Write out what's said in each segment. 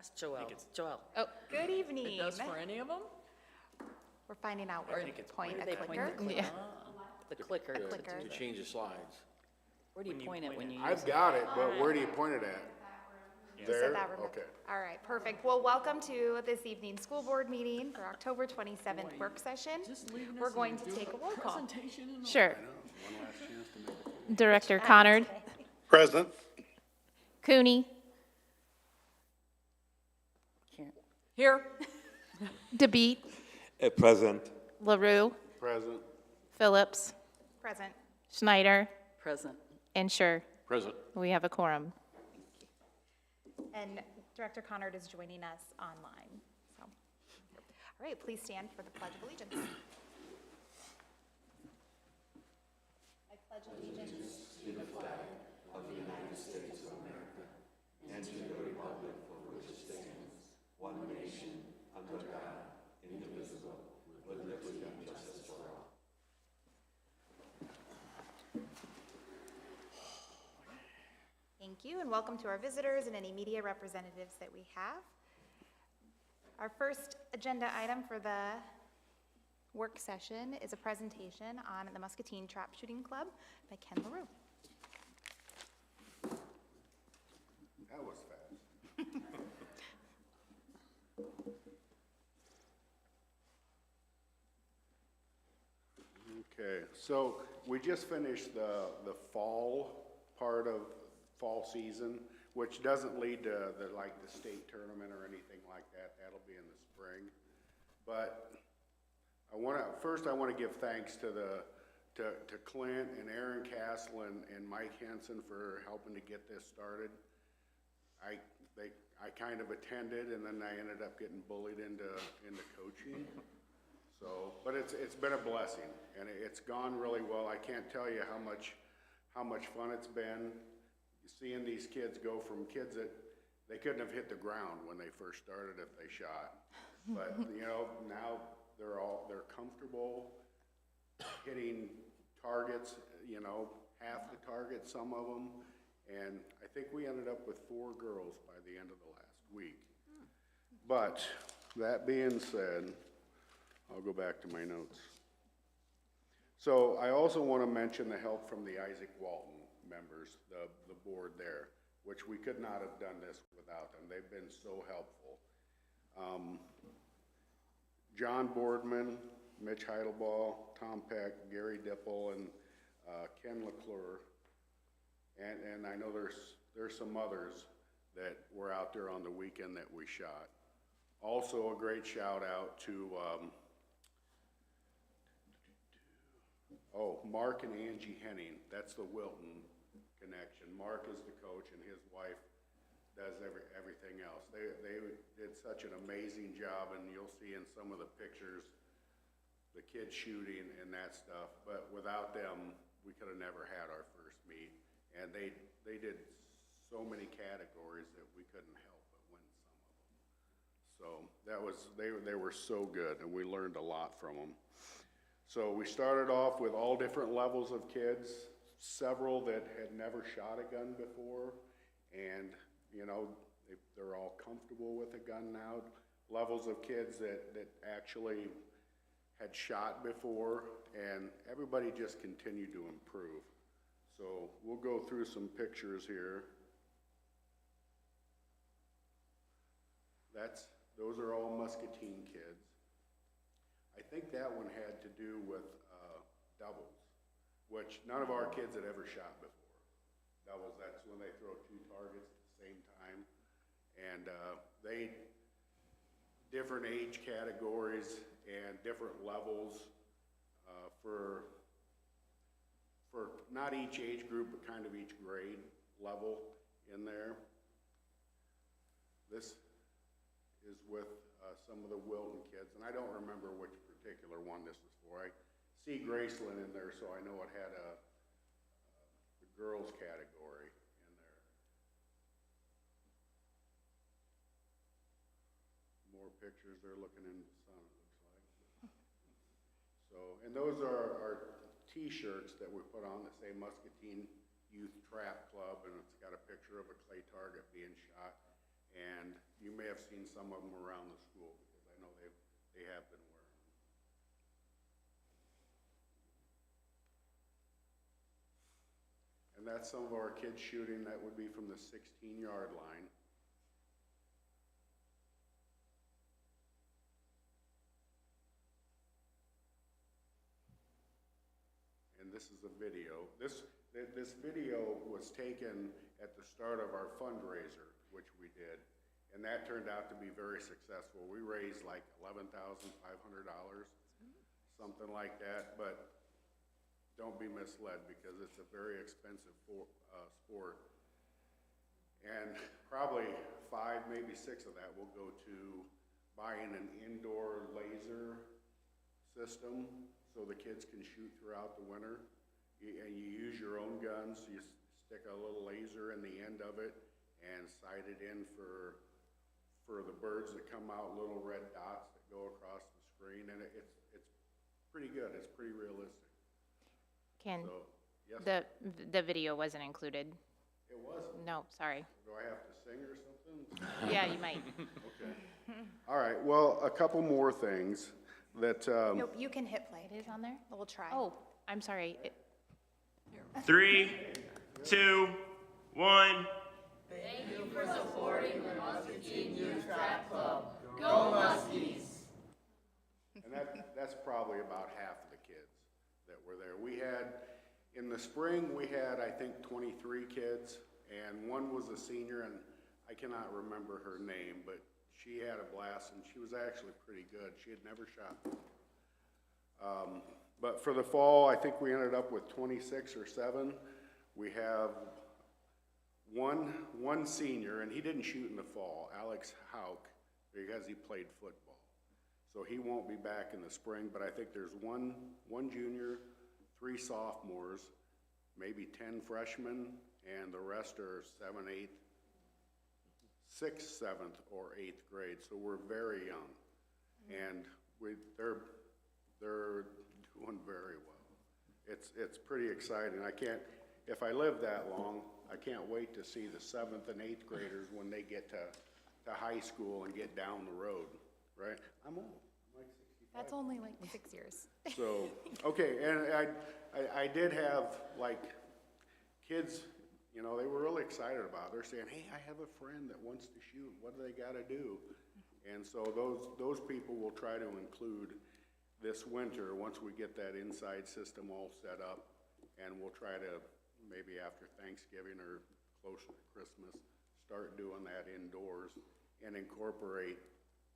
That's Joelle. Joelle. Oh, good evening. It does for any of them? We're finding out where to point a They point clicker. the clicker. The clicker. clicker. To change the slides. Where do you point it when you use I've it? got it, but where do you point it at? You There? said that, Rebecca. Okay. All right, perfect. Well, welcome to this evening's school board meeting for October 27th work session. Just leaving We're us going and to doing take a roll call. presentation and all. Sure. One last chance to make it. Director Connard, Present. Cooney, Here. DeBeat, Present. LaRue, Present. Phillips, Present. Schneider, Present. and Sure. Present. We have a quorum. And Director Connard is joining us online. So, all right, please stand for the Pledge of Allegiance. I pledge allegiance. Thank you, and welcome to our visitors and any media representatives that we have. Our first agenda item for the work session is a presentation on the Muscatine Trap Shooting Club by Ken LaRue. That was fast. Okay, so we just finished the fall part of fall season, which doesn't lead to like the state tournament or anything like that. That'll be in the spring. But first I want to give thanks to Clint and Aaron Castle and Mike Henson for helping to get this started. I kind of attended, and then I ended up getting bullied into coaching. So, but it's been a blessing, and it's gone really well. I can't tell you how much fun it's been. Seeing these kids go from kids that they couldn't have hit the ground when they first started if they shot, but now they're comfortable hitting targets. Half the target, some of them, and I think we ended up with 4 girls by the end of the last week. But that being said, I'll go back to my notes. So I also want to mention the help from the Isaac Walton members, the board there, which we could not have done this without them. They've been so helpful. John Boardman, Mitch Heidelbaugh, Tom Peck, Gary Dipple, and Ken LeClure, and I know there's some others that were out there on the weekend that we shot. Also a great shout out to Mark and Angie Henning. That's the Wilton connection. Mark is the coach, and his wife does everything else. They did such an amazing job, and you'll see in some of the pictures the kids shooting and that stuff. But without them, we could have never had our first meet. And they did so many categories that we couldn't help but win some of them. So that was they were so good, and we learned a lot from them. So we started off with all different levels of kids, several that had never shot a gun before, and they're all comfortable with a gun now. Levels of kids that actually had shot before, and everybody just continued to improve. So we'll go through some pictures here. Those are all Muscatine kids. I think that one had to do with doubles, which none of our kids had ever shot before. Doubles, that's when they throw 2 targets at the same time. And they, different age categories and different levels for not each age group, but kind of each grade level in there. This is with some of the Wilton kids, and I don't remember which particular one this was for. I see Graceland in there, so I know it had the girls category in there. More pictures, they're looking into the sun, it looks like. So, and those are our t-shirts that we put on that say Muscatine Youth Trap Club, and it's got a picture of a clay target being shot. And you may have seen some of them around the school, because I know they have been wearing them. And that's some of our kids shooting. That would be from the 16-yard line. And this is a video. This video was taken at the start of our fundraiser, which we did, and that turned out to be very successful. We raised like $11,500, something like that, but don't be misled, because it's a very expensive sport. And probably 5, maybe 6 of that will go to buying an indoor laser system so the kids can shoot throughout the winter. And you use your own guns. You stick a little laser in the end of it and sight it in for the birds that come out, little red dots that go across the screen. And it's pretty good. It's pretty realistic. Ken, So, yes, the video wasn't included. it wasn't. No, sorry. Do I have to sing or something? Yeah, you might. Okay. All right. Well, a couple more things that. Nope, you can hit play. It is on there? We'll try. Oh, I'm sorry. 3, 2, 1. And that's probably about half of the kids that were there. We had, in the spring, we had, I think, 23 kids, and one was a senior, and I cannot remember her name, but she had a blast, and she was actually pretty good. She had never shot. But for the fall, I think we ended up with 26 or 7. We have one senior, and he didn't shoot in the fall, Alex Hauk, because he played football. So he won't be back in the spring, but I think there's one junior, 3 sophomores, maybe 10 freshmen, and the rest are 7th, 8th, 6th, 7th, or 8th grade. So we're very young, and they're doing very well. It's pretty exciting. If I live that long, I can't wait to see the 7th and 8th graders when they get to high school and get down the road, right? I'm old, I'm like 65. That's only like 6 years. So, okay, and I did have, like, kids, you know, they were really excited about it. They're saying, hey, I have a friend that wants to shoot. What do they got to do? And so those people will try to include this winter, once we get that inside system all set up, and we'll try to, maybe after Thanksgiving or closer to Christmas, start doing that indoors and incorporate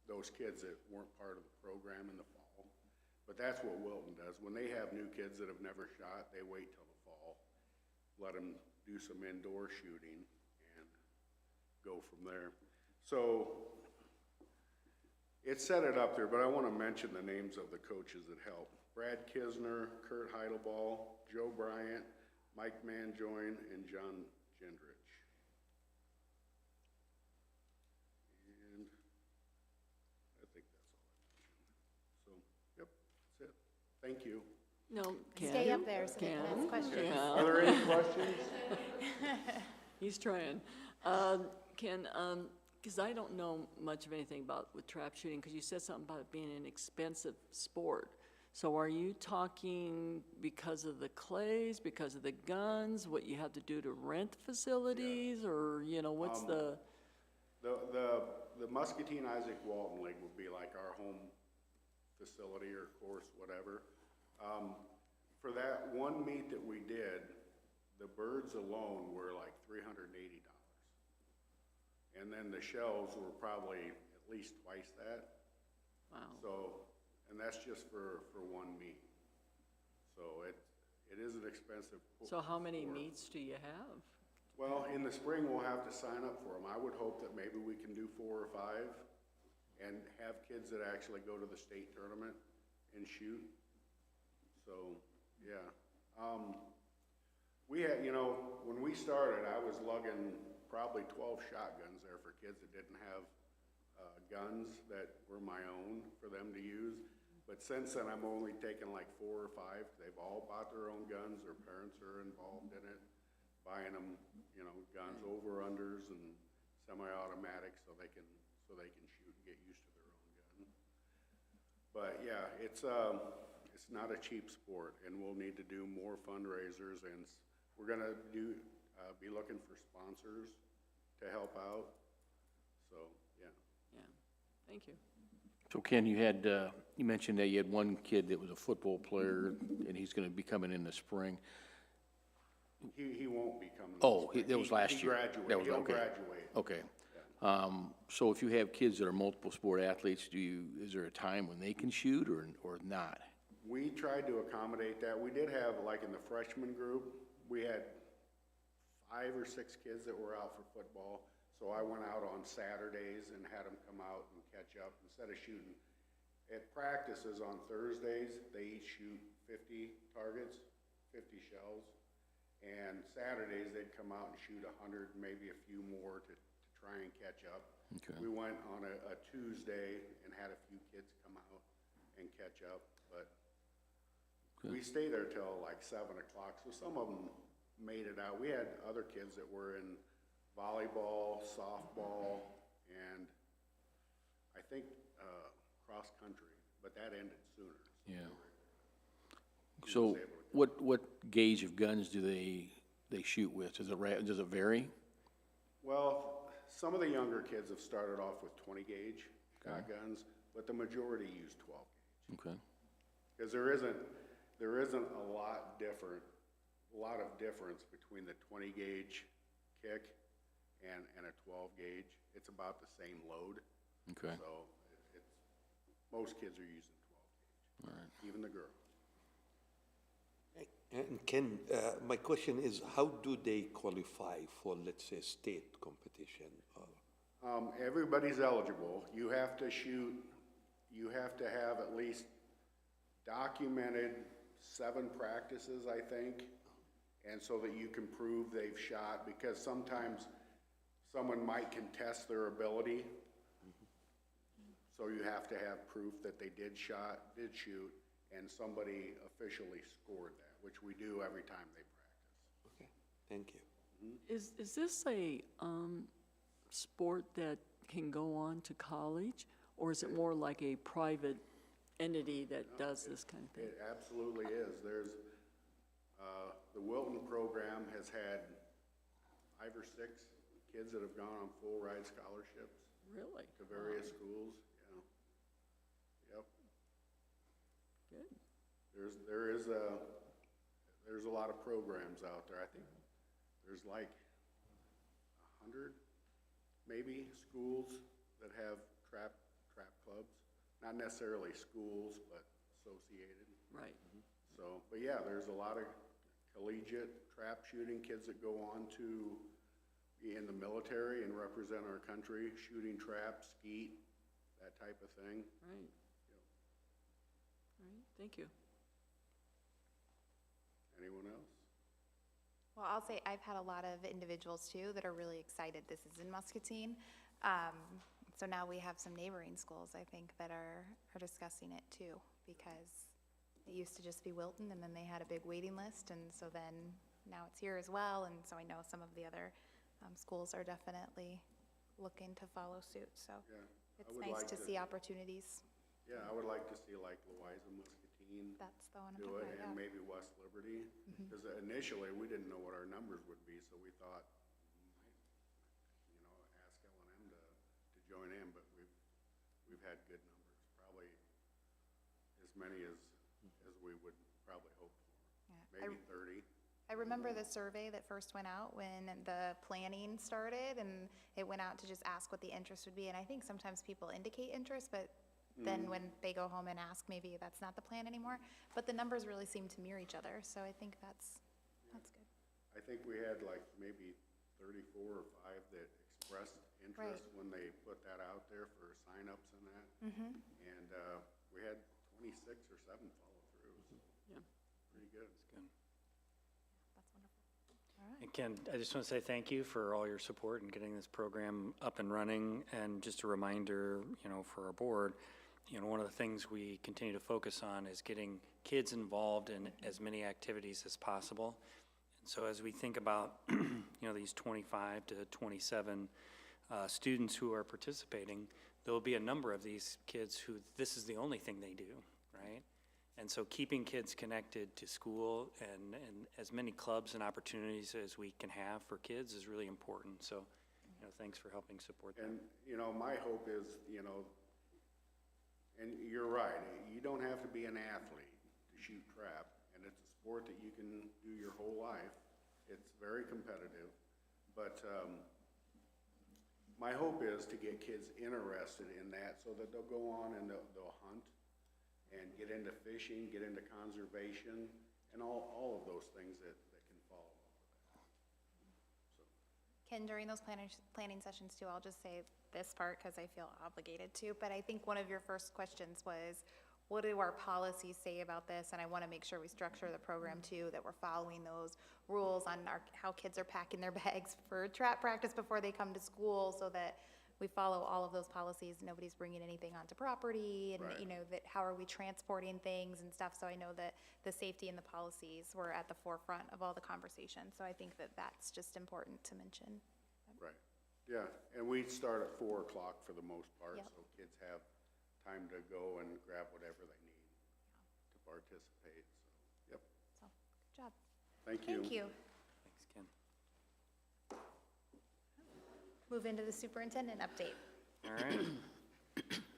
those kids that weren't part of the program in the fall. But that's what Wilton does. When they have new kids that have never shot, they wait till the fall, let them do some indoor shooting, and go from there. So it set it up there, but I want to mention the names of the coaches that helped. Brad Kisner, Kurt Heidelball, Joe Bryant, Mike Manjoin, and John Gendrich. And I think that's all I mentioned. So, yep, that's it. Thank you. No, Ken. Stay up there so they can ask questions. Are there any questions? He's trying. Ken, because I don't know much of anything about with trap shooting, because you said something about it being an expensive sport. So are you talking because of the clays, because of the guns, what you have to do to rent facilities, or, you know, what's the Muscatine Isaac Walton League would be like our home facility or course, whatever. For that one meet that we did, the birds alone were like $380. And then the shells were probably at least twice that. Wow. So, and that's just for one meet. So it is an expensive So how many sport. meets do you have? Well, in the spring, we'll have to sign up for them. I would hope that maybe we can do 4 or 5 and have kids that actually go to the state tournament and shoot. So, yeah. We had, you know, when we started, I was lugging probably 12 shotguns there for kids that didn't have guns that were my own for them to use. But since then, I'm only taking like 4 or 5. They've all bought their own guns. Their parents are involved in it, buying them, you know, guns, over-unders, and semi-automatic so they can shoot and get used to their own gun. But yeah, it's not a cheap sport, and we'll need to do more fundraisers, and we're gonna be looking for sponsors to help out. So, yeah. Yeah, thank you. So Ken, you mentioned that you had one kid that was a football player, and he's gonna be coming in the spring. He won't be coming. Oh, that was last year. He That was he'll okay. graduate. Okay. So if you have kids that are multiple sport athletes, is there a time when they can shoot or not? We tried to accommodate that. We did have, like in the freshman group, we had 5 or 6 kids that were out for football. So I went out on Saturdays and had them come out and catch up instead of shooting. At practices on Thursdays, they each shoot 50 targets, 50 shells. And Saturdays, they'd come out and shoot 100, maybe a few more to try and catch up. Okay. We went on a Tuesday and had a few kids come out and catch up, but we stayed there till like 7 o'clock, so some of them made it out. We had other kids that were in volleyball, softball, and I think cross country, but that ended sooner. Yeah. He So was able to what gauge of guns do they shoot with? Does it vary? Well, some of the younger kids have started off with 20 gauge shotguns, but the majority use 12 gauge. Okay. Because there isn't a lot of difference between the 20 gauge kick and a 12 gauge. It's about the same load. Okay. So most kids are using 12 gauge. All right. Even the girls. And Ken, my question is, how do they qualify for, let's say, state competition? Everybody's eligible. You have to have at least documented 7 practices, I think, and so that you can prove they've shot, because sometimes someone might contest their ability. So you have to have proof that they did shoot, and somebody officially scored that, which we do every time they practice. Okay, thank you. Is this a sport that can go on to college, or is it more like a private entity that does this kind of thing? It absolutely is. There's, the Wilton program has had 5 or 6 kids that have gone on full ride scholarships Really? to various schools, yeah. Yep. Good. There's a lot of programs out there. I think there's like 100, maybe, schools that have trap clubs. Not necessarily schools, but associated. Right. So, but yeah, there's a lot of collegiate trap shooting kids that go on to be in the military and represent our country, shooting traps, skeet, that type of thing. Right. Yep. All right, thank you. Anyone else? Well, I'll say I've had a lot of individuals too that are really excited this is in Muscatine. So now we have some neighboring schools, I think, that are discussing it too, because it used to just be Wilton, and then they had a big waiting list, and so then now it's here as well, and so I know some of the other schools are definitely looking to follow suit, so Yeah, it's would nice like to see opportunities. Yeah, I would like to see like Louisa, Muscatine That's the one I'm do talking it, about, and yeah. maybe West Liberty. Because initially, we didn't know what our numbers would be, so we thought, ask L&M to join in, but we've had good numbers, probably as many as we would probably hope for. Yeah. Maybe 30. I remember the survey that first went out when the planning started, and it went out to just ask what the interest would be, and I think sometimes people indicate interest, but then when they go home and ask, maybe that's not the plan anymore, but the numbers really seem to mirror each other, so I think that's good. I think we had like maybe 34 or 5 that expressed interest when they put that out there for signups and that. And we had 26 or 7 follow through. Yeah. Pretty good. That's wonderful. And Ken, I just want to say thank you for all your support in getting this program up and running. And just a reminder, for our board, one of the things we continue to focus on is getting kids involved in as many activities as possible. And so as we think about, these 25 to 27 students who are participating, there'll be a number of these kids who this is the only thing they do, right? And so keeping kids connected to school and as many clubs and opportunities as we can have for kids is really important. So, thanks for helping support that. And, my hope is, and you're right, you don't have to be an athlete to shoot trap, and it's a sport that you can do your whole life. It's very competitive, but my hope is to get kids interested in that so that they'll go on and they'll hunt and get into fishing, get into conservation, and all of those things that can follow. Ken, during those planning sessions too, I'll just say this part because I feel obligated to, but I think one of your first questions was, what do our policies say about this? And I want to make sure we structure the program too, that we're following those rules on how kids are packing their bags for trap practice before they come to school, so that we follow all of those policies. Nobody's bringing anything onto property, and Right. that how are we transporting things and stuff. So I know that the safety and the policies were at the forefront of all the conversation. So I think that that's just important to mention. Right, yeah, and we start at 4 o'clock for the most part, Yep. so kids have time to go and grab whatever they need to participate, so, yep, So, good job. thank you. Thank you. Thanks, Ken. Move into the superintendent update. All right.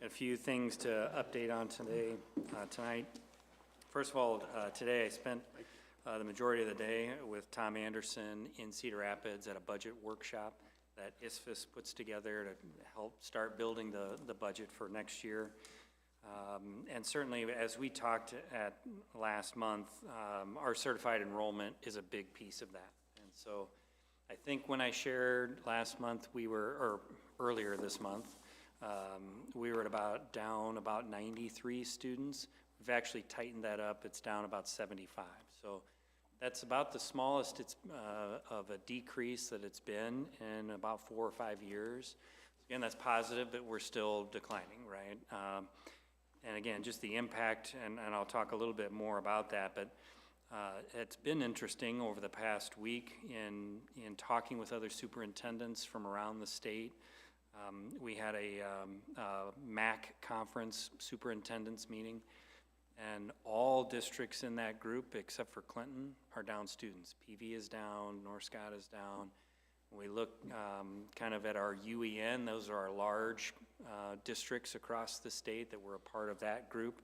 A few things to update on tonight. First of all, today I spent the majority of the day with Tom Anderson in Cedar Rapids at a budget workshop that ISFIS puts together to help start building the budget for next year. And certainly, as we talked at last month, our certified enrollment is a big piece of that. And so I think when I shared last month, or earlier this month, we were down about 93 students. We've actually tightened that up. It's down about 75. So that's about the smallest of a decrease that it's been in about 4 or 5 years. Again, that's positive, but we're still declining, right? And again, just the impact, and I'll talk a little bit more about that, but it's been interesting over the past week in talking with other superintendents from around the state. We had a MAC conference superintendents meeting, and all districts in that group except for Clinton are down students. PV is down, North Scott is down. When we look kind of at our UEN, those are our large districts across the state that were a part of that group.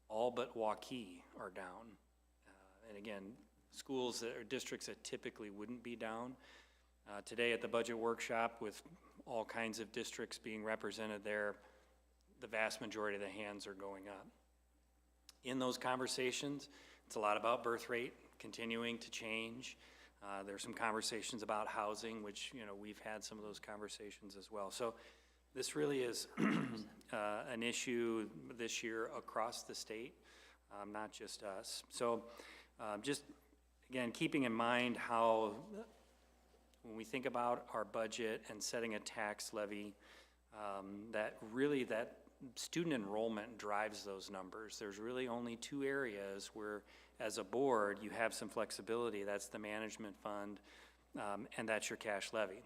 All but Waukee are down. And again, schools or districts that typically wouldn't be down. Today at the budget workshop, with all kinds of districts being represented there, the vast majority of the hands are going up. In those conversations, it's a lot about birth rate continuing to change. There's some conversations about housing, which, we've had some of those conversations as well. So this really is an issue this year across the state, not just us. So just, again, keeping in mind how, when we think about our budget and setting a tax levy, that student enrollment drives those numbers. There's really only 2 areas where, as a board, you have some flexibility. That's the management fund, and that's your cash levy.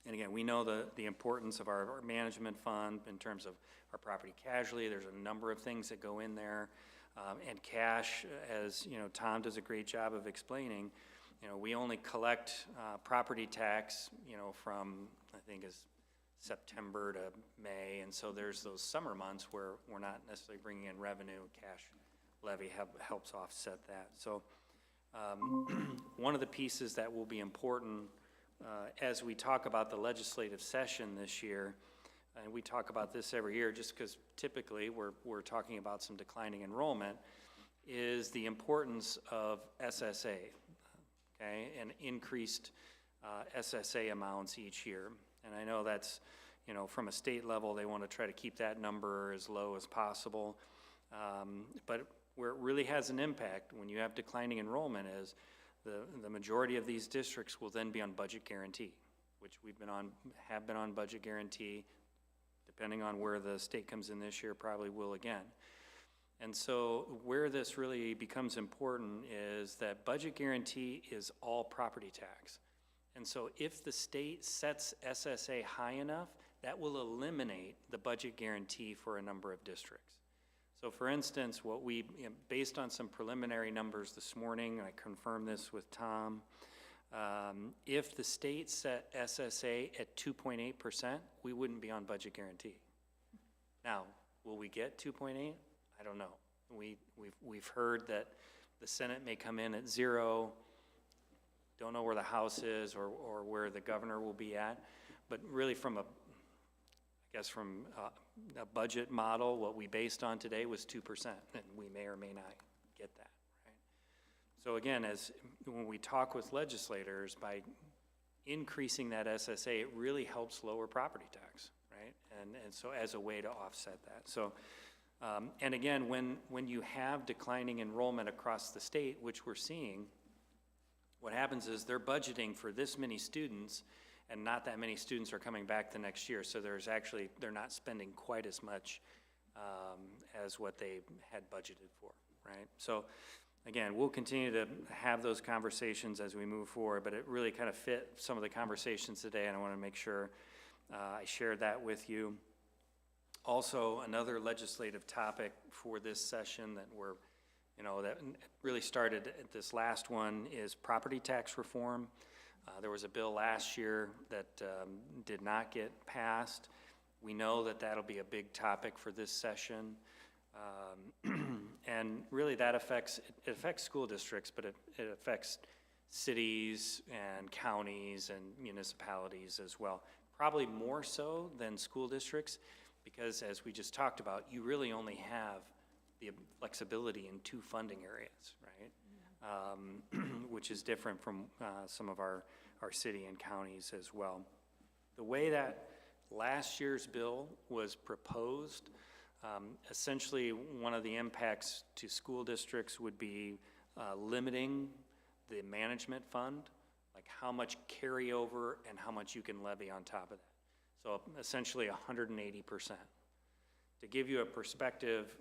And again, we know the importance of our management fund in terms of our property casualty. There's a number of things that go in there. And cash, as Tom does a great job of explaining, we only collect property tax, from, I think, is September to May, and so there's those summer months where we're not necessarily bringing in revenue. Cash levy helps offset that. So one of the pieces that will be important as we talk about the legislative session this year, and we talk about this every year just because typically we're talking about some declining enrollment, is the importance of SSA, okay, and increased SSA amounts each year. And I know that's, from a state level, they want to try to keep that number as low as possible. But where it really has an impact when you have declining enrollment is the majority of these districts will then be on budget guarantee, which have been on budget guarantee. Depending on where the state comes in this year, probably will again. And so where this really becomes important is that budget guarantee is all property tax. And so if the state sets SSA high enough, that will eliminate the budget guarantee for a number of districts. So for instance, what we, based on some preliminary numbers this morning, I confirmed this with Tom, if the state set SSA at 2.8%, we wouldn't be on budget guarantee. Now, will we get 2.8? I don't know. We've heard that the Senate may come in at 0. Don't know where the House is or where the governor will be at. But really from a budget model, what we based on today was 2%, and we may or may not get that, right? So again, when we talk with legislators, by increasing that SSA, it really helps lower property tax, right? And so as a way to offset that. So, and again, when you have declining enrollment across the state, which we're seeing, what happens is they're budgeting for this many students, and not that many students are coming back the next year. So they're not spending quite as much as what they had budgeted for, right? So again, we'll continue to have those conversations as we move forward, but it really kind of fit some of the conversations today, and I want to make sure I shared that with you. Also, another legislative topic for this session that that really started at this last one is property tax reform. There was a bill last year that did not get passed. We know that that'll be a big topic for this session. And really that affects school districts, but it affects cities and counties and municipalities as well. Probably more so than school districts, because as we just talked about, you really only have the flexibility in 2 funding areas, right? Which is different from some of our city and counties as well. The way that last year's bill was proposed, essentially one of the impacts to school districts would be limiting the management fund, like how much carryover and how much you can levy on top of that. So essentially 180%. To give you a perspective,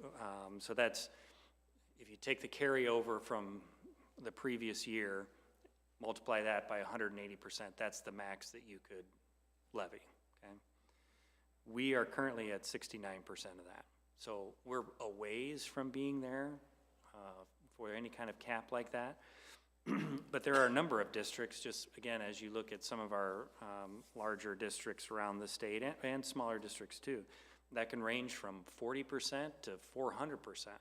so that's, if you take the carryover from the previous year, multiply that by 180%, that's the max that you could levy, okay? We are currently at 69% of that. So we're a ways from being there for any kind of cap like that. But there are a number of districts, just again, as you look at some of our larger districts around the state and smaller districts too, that can range from 40% to 400%. Right?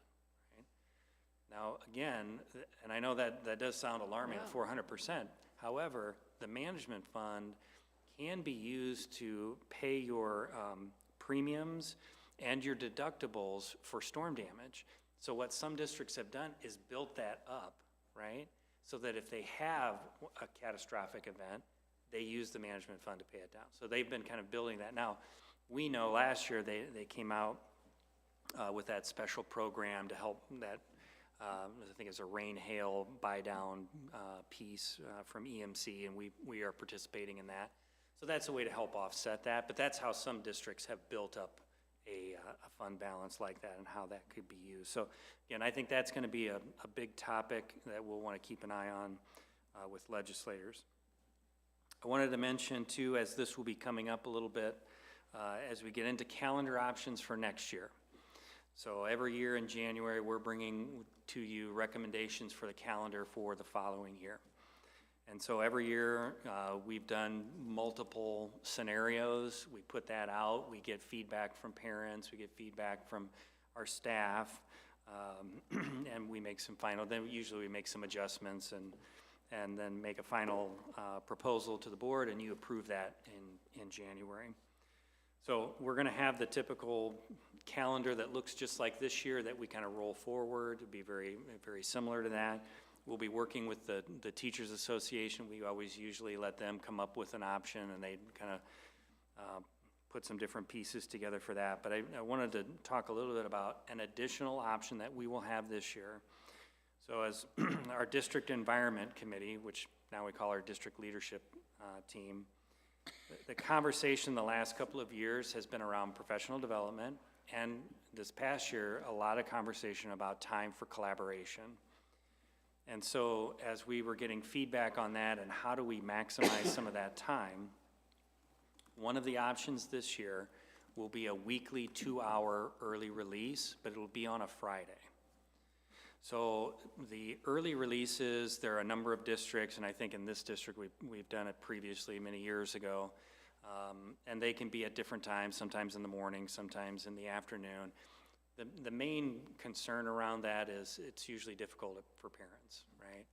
Now, again, and I know that does sound alarming, 400%. However, the management fund can be used to pay your premiums and your deductibles for storm damage. So what some districts have done is built that up, right? So that if they have a catastrophic event, they use the management fund to pay it down. So they've been kind of building that. Now, we know last year they came out with that special program to help that, I think it's a rain, hail, buy down piece from EMC, and we are participating in that. So that's a way to help offset that, but that's how some districts have built up a fund balance like that and how that could be used. So again, I think that's going to be a big topic that we'll want to keep an eye on with legislators. I wanted to mention too, as this will be coming up a little bit, as we get into calendar options for next year. So every year in January, we're bringing to you recommendations for the calendar for the following year. And so every year, we've done multiple scenarios. We put that out. We get feedback from parents. We get feedback from our staff. And we make some final, then usually we make some adjustments and then make a final proposal to the board, and you approve that in January. So we're going to have the typical calendar that looks just like this year that we kind of roll forward. It'll be very, very similar to that. We'll be working with the Teachers Association. We always usually let them come up with an option, and they kind of put some different pieces together for that. But I wanted to talk a little bit about an additional option that we will have this year. So as our District Environment Committee, which now we call our District Leadership Team, the conversation the last couple of years has been around professional development, and this past year, a lot of conversation about time for collaboration. And so as we were getting feedback on that and how do we maximize some of that time, one of the options this year will be a weekly 2-hour early release, but it'll be on a Friday. So the early releases, there are a number of districts, and I think in this district we've done it previously many years ago, and they can be at different times, sometimes in the morning, sometimes in the afternoon. The main concern around that is it's usually difficult for parents, right?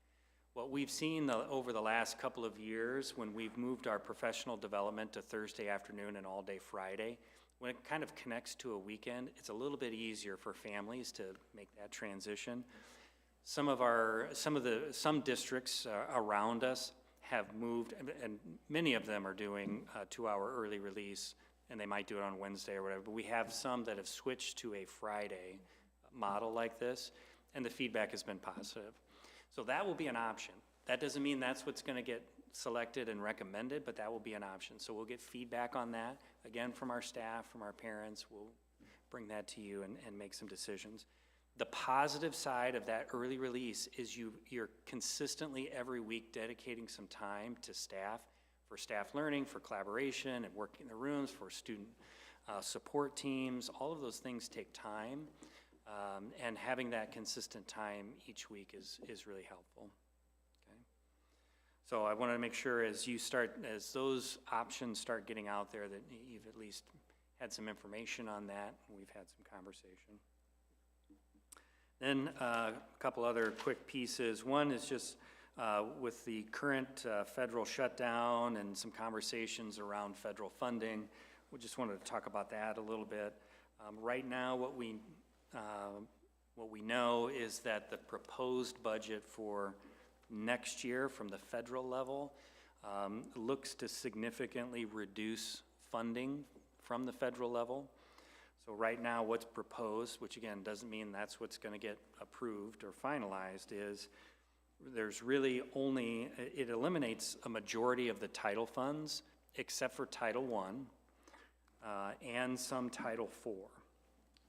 What we've seen over the last couple of years when we've moved our professional development to Thursday afternoon and all day Friday, when it kind of connects to a weekend, it's a little bit easier for families to make that transition. Some districts around us have moved, and many of them are doing a 2-hour early release, and they might do it on Wednesday or whatever, but we have some that have switched to a Friday model like this, and the feedback has been positive. So that will be an option. That doesn't mean that's what's gonna get selected and recommended, but that will be an option. So we'll get feedback on that, again, from our staff, from our parents. We'll bring that to you and make some decisions. The positive side of that early release is you're consistently every week dedicating some time to staff, for staff learning, for collaboration and working in the rooms, for student support teams. All of those things take time, and having that consistent time each week is really helpful. So I want to make sure as those options start getting out there that you've at least had some information on that. We've had some conversation. Then a couple other quick pieces. One is just with the current federal shutdown and some conversations around federal funding. We just wanted to talk about that a little bit. Right now, what we know is that the proposed budget for next year from the federal level looks to significantly reduce funding from the federal level. So right now what's proposed, which again doesn't mean that's what's going to get approved or finalized, is there's really only, it eliminates a majority of the title funds except for Title I and some Title IV.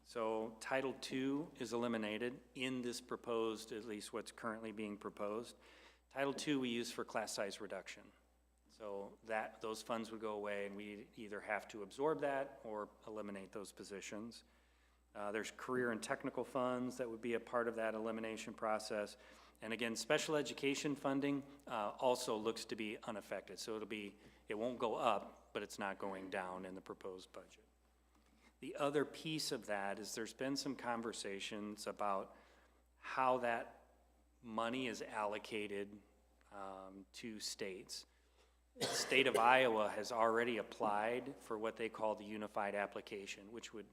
So Title II is eliminated in this proposed, at least what's currently being proposed. Title II we use for class size reduction. So those funds would go away and we either have to absorb that or eliminate those positions. There's career and technical funds that would be a part of that elimination process. And again, special education funding also looks to be unaffected. So it won't go up, but it's not going down in the proposed budget. The other piece of that is there's been some conversations about how that money is allocated to states. The state of Iowa has already applied for what they call the unified application, which would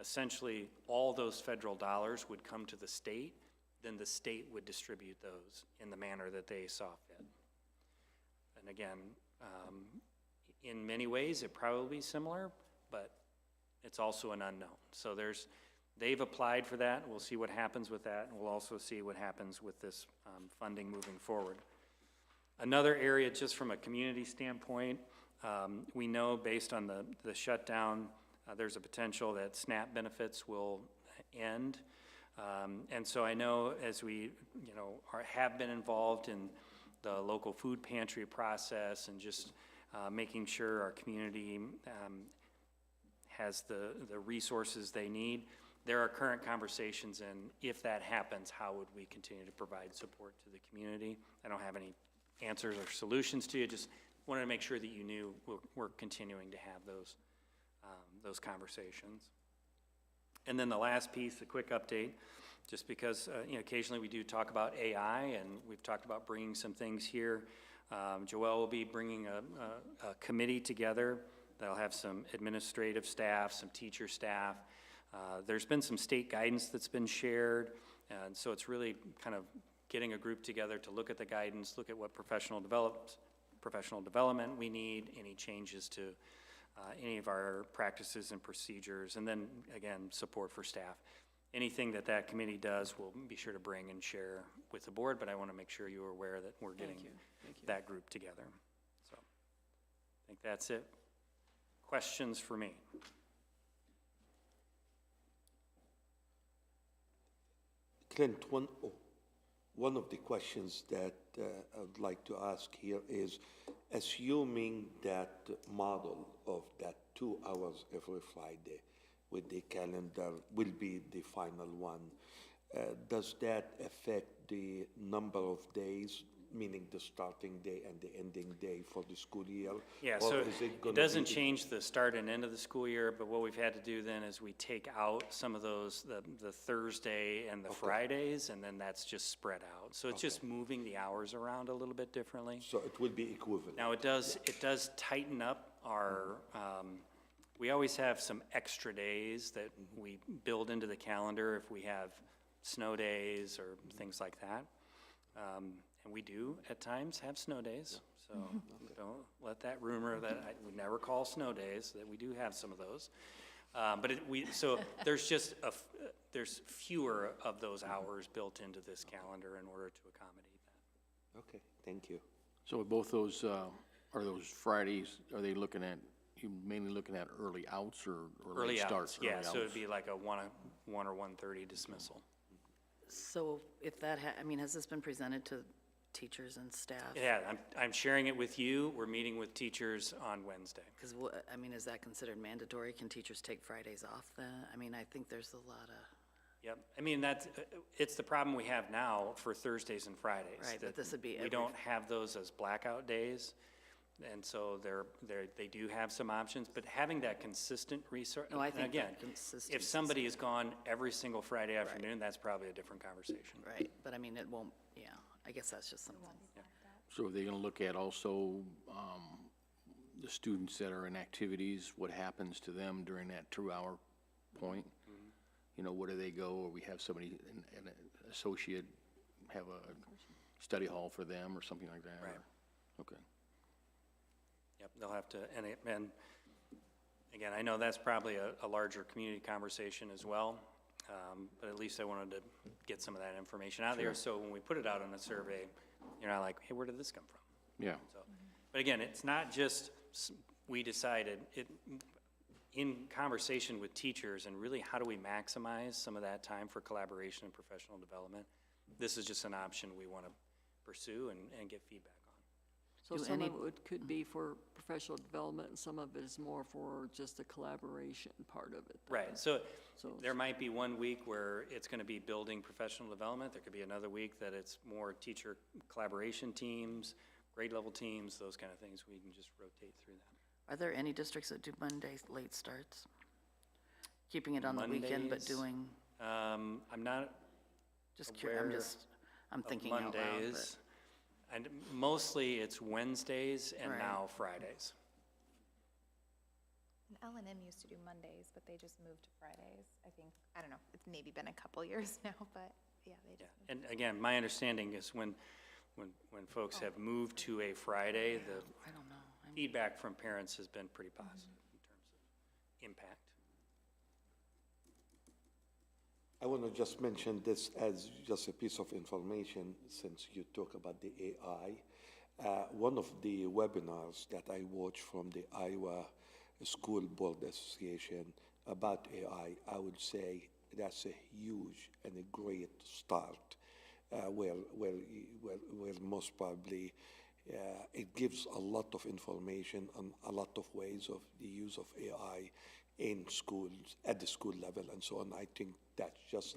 essentially, all those federal dollars would come to the state, then the state would distribute those in the manner that they saw fit. And again, in many ways it probably is similar, but it's also an unknown. So they've applied for that. We'll see what happens with that, and we'll also see what happens with this funding moving forward. Another area, just from a community standpoint, we know based on the shutdown, there's a potential that SNAP benefits will end. And so I know as we have been involved in the local food pantry process and just making sure our community has the resources they need. There are current conversations, and if that happens, how would we continue to provide support to the community? I don't have any answers or solutions to you, just wanted to make sure that you knew we're continuing to have those conversations. And then the last piece, a quick update, just because occasionally we do talk about AI, and we've talked about bringing some things here. Joelle will be bringing a committee together that'll have some administrative staff, some teacher staff. There's been some state guidance that's been shared, and so it's really kind of getting a group together to look at the guidance, look at what professional development we need, any changes to any of our practices and procedures, and then again, support for staff. Anything that committee does, we'll be sure to bring and share with the board, but I want to make sure you are aware that we're getting that group together. So I think that's it. Questions for me? Clint, one of the questions that I'd like to ask here is, assuming that model of that 2 hours every Friday with the calendar will be the final one, does that affect the number of days, meaning the starting day and the ending day for the school year? Yeah, Or so is it it gonna doesn't be- change the start and end of the school year, but what we've had to do then is we take out some of those, the Thursday and the Fridays, and then that's just spread out. So it's just moving the hours around a little bit differently. So it will be equivalent? Now, it does tighten up our, we always have some extra days that we build into the calendar if we have snow days or things like that. And we do at times have snow days, so don't let that rumor that I would never call snow days, that we do have some of those. So there's just there's fewer of those hours built into this calendar in order to accommodate that. Okay, thank you. So with both those, are those Fridays, are they looking at, you mainly looking at early outs or Early late starts? outs, yeah, Early so it'd outs. be like a 1 or 1:30 dismissal. So if that, I mean, has this been presented to teachers and staff? Yeah, I'm sharing it with you. We're meeting with teachers on Wednesday. Because, I mean, is that considered mandatory? Can teachers take Fridays off then? I mean, I think there's a lot of, Yep, I mean, it's the problem we have now for Thursdays and Fridays. Right, but that this would be We every- don't have those as blackout days, and so they do have some options, but having that consistent resource. No, I and think again, that consistency if is- somebody is gone every single Friday afternoon, that's probably a different conversation. right, but I mean, it won't, yeah, I guess that's just something. So are they gonna look at also, the students that are in activities, what happens to them during that 2-hour point? You know, where do they go, or we have somebody, an associate, have a study hall for them or something like that? or- Right. Okay. Yep, they'll have to, and again, I know that's probably a larger community conversation as well, but at least I wanted to get some of that information out there, so when we put it out on a survey, you're not like, hey, where did this come from? Yeah. So, but again, it's not just, we decided, in conversation with teachers, and really how do we maximize some of that time for collaboration and professional development, this is just an option we want to pursue and get feedback on. So Do some any- of it could be for professional development, and some of it is more for just the collaboration part of it. Right, so So- there might be one week where it's going to be building professional development. There could be another week that it's more teacher collaboration teams, grade level teams, those kind of things. We can just rotate through that. Are there any districts that do Mondays late starts? Keeping it on the weekend, but Mondays? doing, I'm not just curious, I'm of thinking out loud, Mondays. And mostly it's Wednesdays and Right. now Fridays. And L&M used to do Mondays, but they just moved to Fridays, I think. I don't know, it's maybe been a couple years now, but yeah, they Yeah, just moved. and again, my understanding is when folks have moved to a Friday, the I don't know. feedback from parents has been pretty positive in terms of impact. I want to just mention this as just a piece of information, since you talk about the AI. One of the webinars that I watched from the Iowa School Board Association about AI, I would say that's a huge and a great start, where most probably it gives a lot of information on a lot of ways of the use of AI in schools, at the school level and so on. I think that's just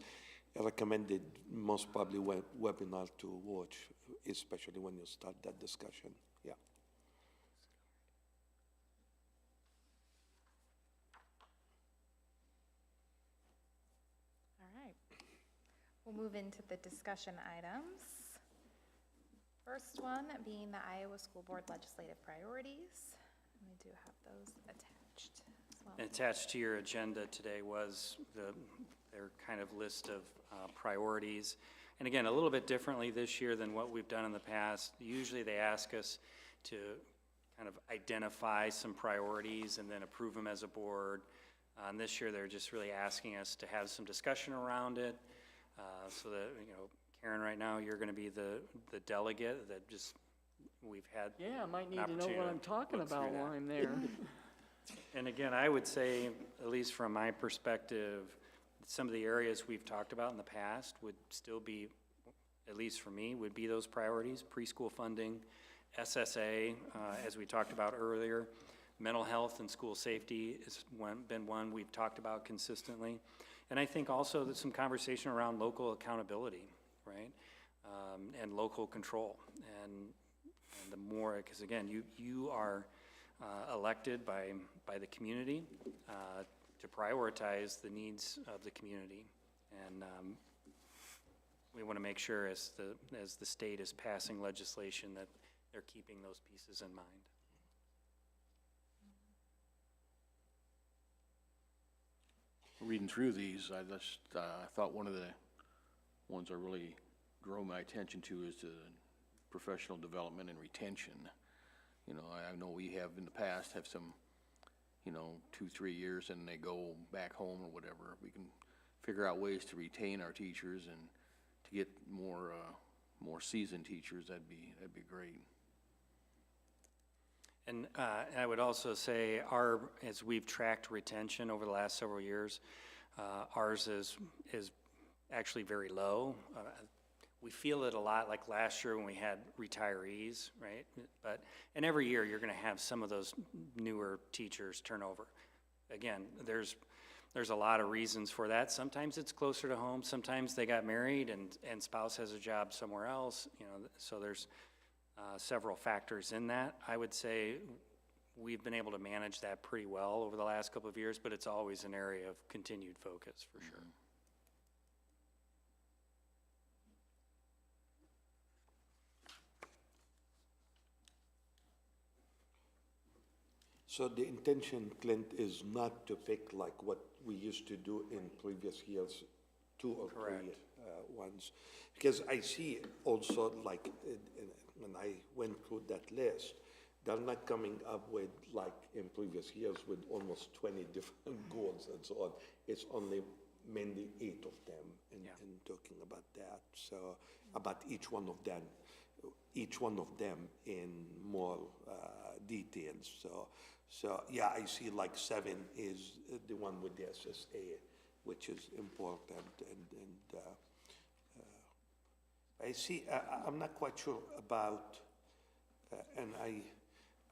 a recommended, most probably webinar to watch, especially when you start that discussion. Yeah. All right. We'll move into the discussion items. First one being the Iowa School Board legislative priorities. And we do have those attached as well. And attached to your agenda today was their kind of list of priorities. And again, a little bit differently this year than what we've done in the past. Usually they ask us to kind of identify some priorities and then approve them as a board. And this year they're just really asking us to have some discussion around it, so that, you know, Karen, right now, you're going to be the delegate that just, we've had. Yeah, I might need an to know opportunity what I'm talking look through about that. while I'm there. And again, I would say, at least from my perspective, some of the areas we've talked about in the past would still be at least for me, would be those priorities: preschool funding, SSA, as we talked about earlier, mental health and school safety has been one we've talked about consistently. And I think also that some conversation around local accountability, right? And local control. And the more, because again, you are elected by the community to prioritize the needs of the community. And we want to make sure as the state is passing legislation that they're keeping those pieces in mind. Reading through these, I thought one of the ones I really drew my attention to is the professional development and retention. You know, I know we have in the past have some, 2-3 years and they go back home or whatever. We can figure out ways to retain our teachers and to get more seasoned teachers. That'd be great. And I would also say as we've tracked retention over the last several years, ours is actually very low. We feel it a lot like last year when we had retirees, right? And every year you're going to have some of those newer teachers turn over. Again, there's a lot of reasons for that. Sometimes it's closer to home. Sometimes they got married and spouse has a job somewhere else. So there's several factors in that. I would say we've been able to manage that pretty well over the last couple of years, but it's always an area of continued focus for sure. So the intention, Clint, is not to pick like what we used to do in previous years, 2 or 3 Correct. ones. Because I see also like when I went through that list, they're not coming up with like in previous years with almost 20 different goals and so on. It's only mainly 8 of them and talking about that. So about each one of them in more details. So yeah, I see like 7 is the one with the SSA, which is important, and I see. I'm not quite sure about, and I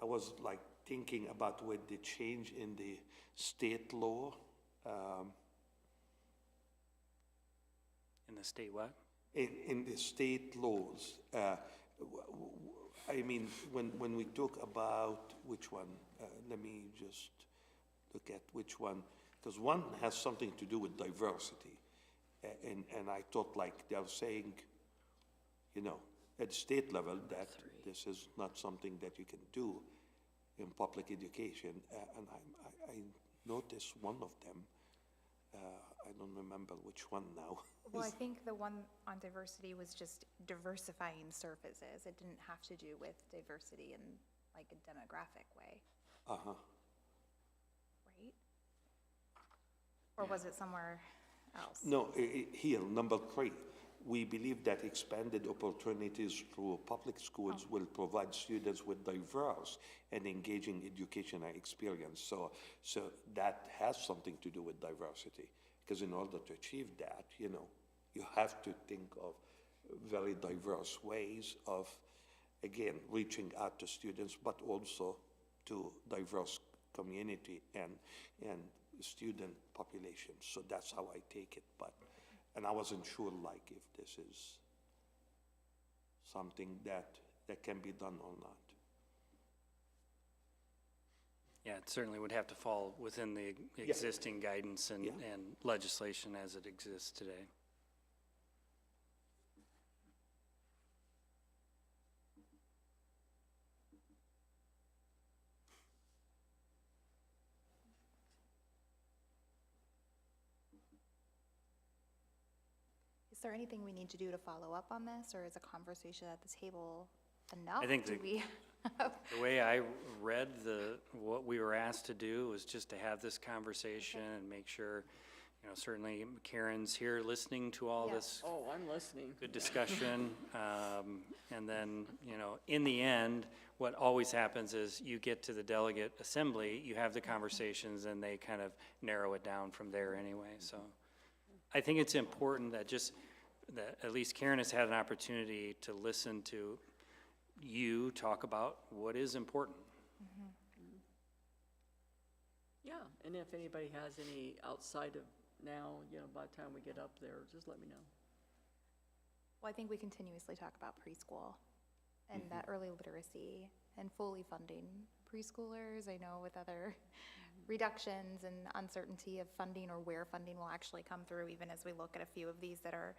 was like thinking about with the change in the state law. In the state what? In the state laws. I mean, when we talk about which one, let me just look at which one, because one has something to do with diversity. And I thought like they're saying, at the state level that this is not something that you can do in public education. And I noticed one of them, I don't remember which one now. Well, I think the one on diversity was just diversifying surfaces. It didn't have to do with diversity in like a demographic way. Uh-huh. Right? Or was it somewhere else? No, here, number 3, we believe that expanded opportunities through public schools will provide students with diverse and engaging educational experience. So that has something to do with diversity, because in order to achieve that, you have to think of very diverse ways of, again, reaching out to students, but also to diverse community and student populations. So that's how I take it. And I wasn't sure like if this is something that can be done or not. Yeah, it certainly would have to fall within the existing guidance and legislation as it exists today. Is there anything we need to do to follow up on this, or is a conversation at the table enough? I think Do we the way I read what we were asked to do was just to have this conversation and make sure, certainly Karen's here listening to all this Oh, I'm listening. good discussion. And then, in the end, what always happens is you get to the delegate assembly, you have the conversations, and they kind of narrow it down from there anyway. So I think it's important that just that at least Karen has had an opportunity to listen to you talk about what is important. Yeah, and if anybody has any outside of now, by the time we get up there, just let me know. Well, I think we continuously talk about preschool and that early literacy and fully funding preschoolers. I know with other reductions and uncertainty of funding or where funding will actually come through, even as we look at a few of these that are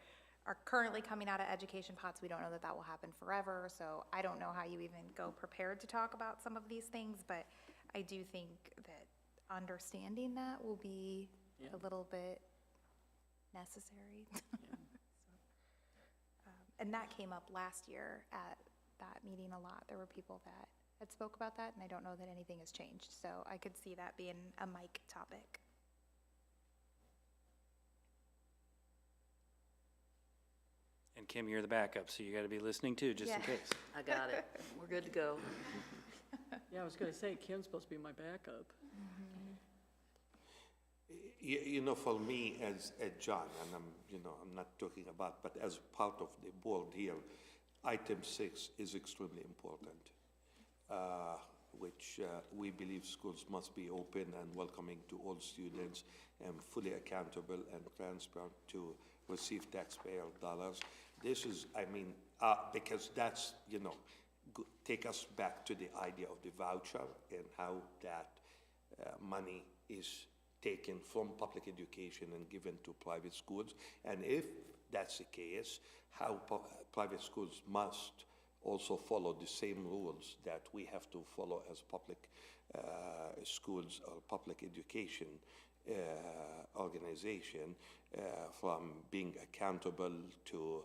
currently coming out of education pots, we don't know that that will happen forever. So I don't know how you even go prepared to talk about some of these things, but I do think that understanding that will be a little bit necessary. And that came up last year at that meeting a lot. There were people that had spoke about that, and I don't know that anything has changed. So I could see that being a mic topic. And Kim, you're the backup, so you got to be listening too, just in Yeah. case. I got it. We're good to go. Yeah, I was gonna say, Kim's supposed to be my backup. For me as John, and I'm not talking about, but as part of the board here, item 6 is extremely important, which we believe schools must be open and welcoming to all students and fully accountable and transparent to receive taxpayer dollars. This is, because that's, take us back to the idea of the voucher and how that money is taken from public education and given to private schools. And if that's the case, how private schools must also follow the same rules that we have to follow as public schools or public education organization, from being accountable to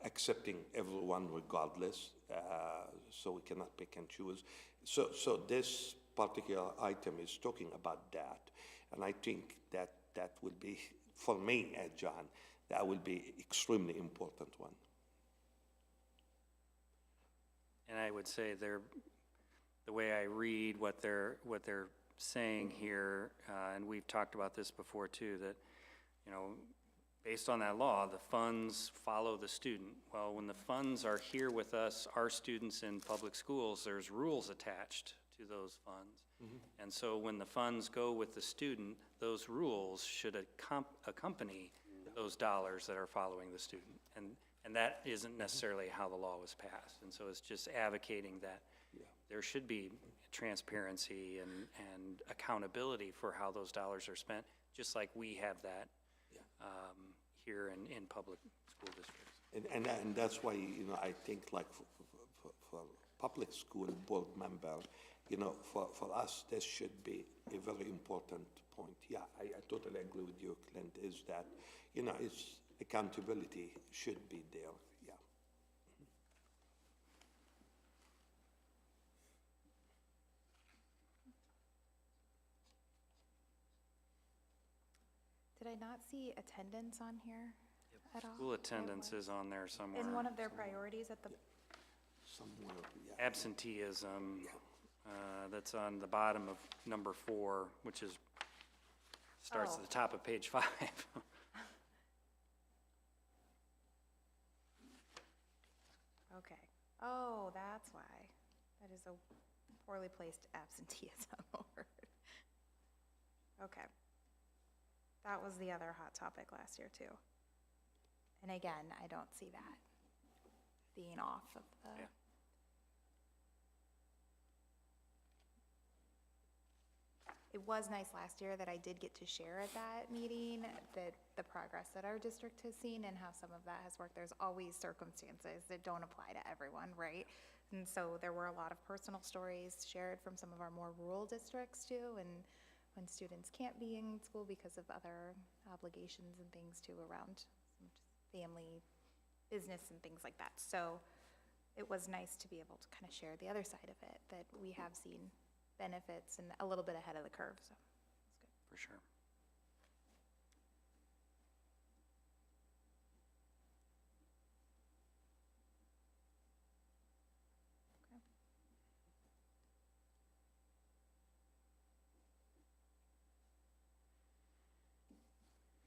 accepting everyone regardless, so we cannot pick and choose. So this particular item is talking about that. And I think that will be, for me, John, that will be extremely important one. And I would say the way I read what they're saying here, and we've talked about this before too, that, based on that law, the funds follow the student. Well, when the funds are here with us, our students in public schools, there's rules attached to those funds. And so when the funds go with the student, those rules should accompany those dollars that are following the student. And that isn't necessarily how the law was passed. And so it's just advocating that there should be transparency and accountability for how those dollars are spent, just like we have that here in public school districts. And that's why, I think like for public school board member, for us, this should be a very important point. Yeah, I totally agree with you, Clint, is that, it's accountability should be there, yeah. Did I not see attendance on here at all? School attendance is on there somewhere. In one of their priorities at the, Somewhere, yeah. Absenteeism, that's on the bottom of number 4, which starts at the top of page 5. okay. Oh, that's why. That is a poorly placed absenteeism word. Okay. That was the other hot topic last year too. And again, I don't see that being off of the. Yeah. It was nice last year that I did get to share at that meeting that the progress that our district has seen and how some of that has worked. There's always circumstances that don't apply to everyone, right? And so there were a lot of personal stories shared from some of our more rural districts too, and when students can't be in school because of other obligations and things too around family, business and things like that. So it was nice to be able to kind of share the other side of it, that we have seen benefits and a little bit ahead of the curve, so it's good. For sure.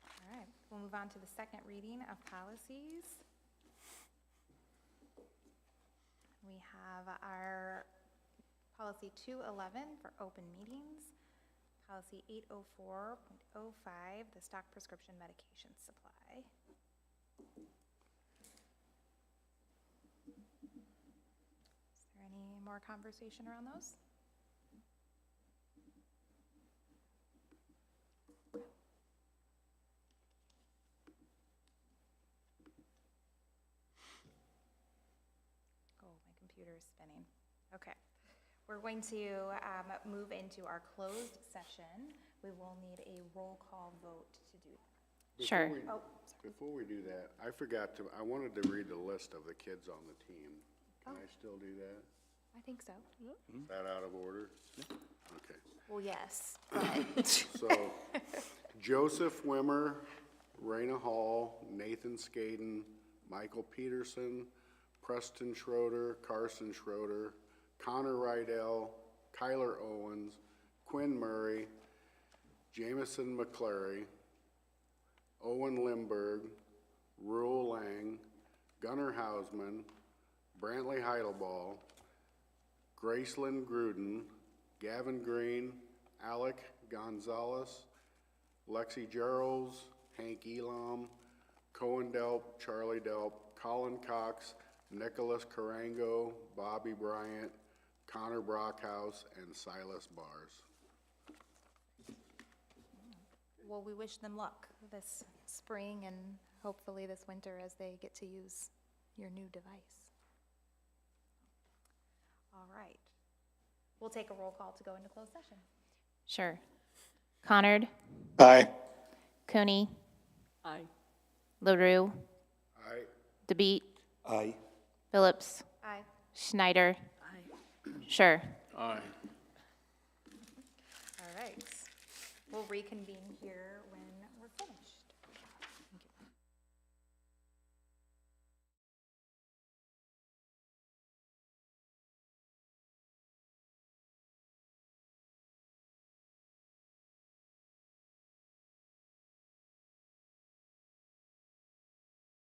All right, we'll We'll move on to the second reading of policies. We have our policy 211 for open meetings, policy 804.05, the stock prescription medication supply. Is there any more conversation around those? Oh, my computer is spinning. Okay. We're going to move into our closed session. We will need a roll call vote to do that. Sure. Oh, Before we do that, I wanted to read the list of the kids on the team. Can I still do that? I think so. Is that out of order? Okay. Well, yes, but So, Joseph Wimmer, Raina Hall, Nathan Skaden, Michael Peterson, Preston Schroeder, Carson Schroeder, Connor Rydell, Kyler Owens, Quinn Murray, Jamison McClary, Owen Limburg, Ruel Lang, Gunnar Hausman, Brantley Heidelball, Gracelyn Gruden, Gavin Green, Alec Gonzalez, Lexi Gerals, Hank Elam, Cohen Delp, Charlie Delp, Colin Cox, Nicholas Carango, Bobby Bryant, Connor Brockhouse, and Silas Bars. well, we wish them luck this spring and hopefully this winter as they get to use your new device. All right. We'll take a roll call to go into closed session. Sure. Conard, Aye. Cooney, Aye. LaRue, Aye. DeBeat, Aye. Phillips, Aye. Schneider. Sure. Aye. All right. We'll reconvene here when